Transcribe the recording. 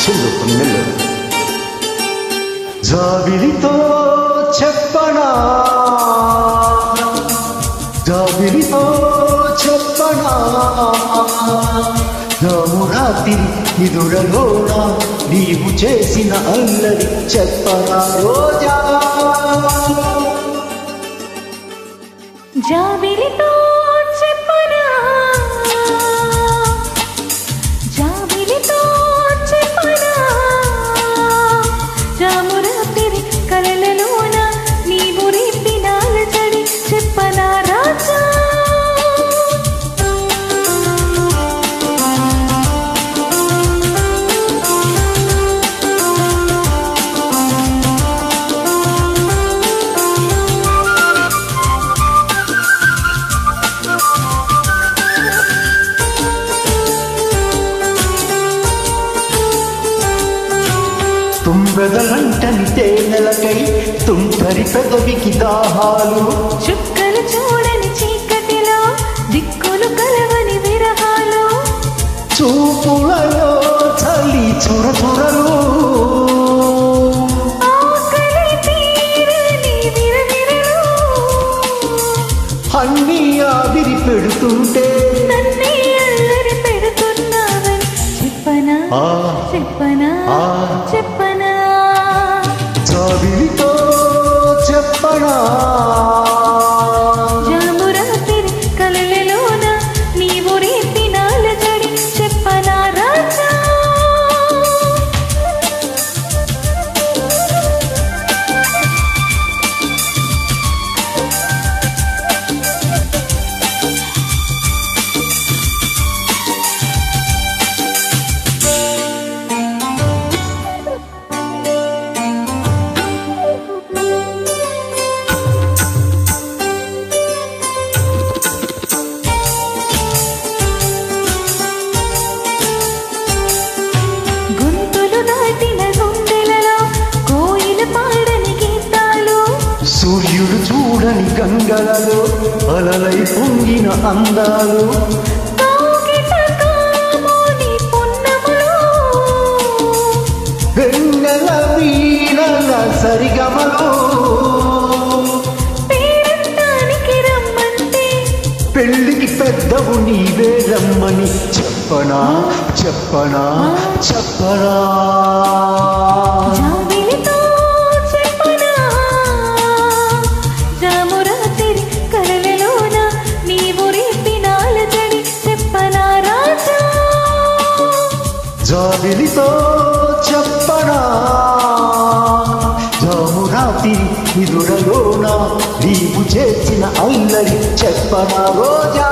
చెల్లు నెల్లు జాబిలితో చెప్పనా జాబిలితో చెప్పనా రామురాతి నిదురలోన నీవు చేసిన అల్లరి చెప్పనా రోజా జాబిలితో చెప్పనా జాబిలితో చెప్పనా రామురాతిరి కలలలోన నీవు రేపిన అలజడి చెప్పనా రాజా తుంబెదలంటని తేనెలకై తుంటరి పెదవికి దాహాలు చుక్కలు చూడని చీకటిలో దిక్కులు కలవని విరహాలు చూపులలో చలి చురచురలు ఆకలి తీరని విరవిరలు అన్నీ ఆవిరి పెడుతుంటే నన్నే అల్లరి పెడుతున్నావని చెప్పనా చెప్పనా చెప్పనా జాబిలితో చెప్పనా జామురాతిరి కలలలోన నీవు రేపిన అలజడి చెప్పనా రాజా గొంతులు దాటిన గుండెలలో కోయిల పాడని గీతాలు సూర్యుడు చూడని గంగలలో అలలై పొంగిన అందాలు కౌగిట కామోని పున్నములు వెన్నెల వీణల సరిగమలో పేరంటానికి రమ్మంటే పెళ్ళికి పెద్దవు నీవే రమ్మని చెప్పనా చెప్పనా చెప్పనా జాబిలితో చెప్పనా జామురాతిరి కలలలోన నీవు రేపిన అలజడి చెప్పనా రాజా జాబిలితో చెప్పనా జామురాతి నిదురలోన నీవు చేసిన అల్లరి చెప్పనా రోజా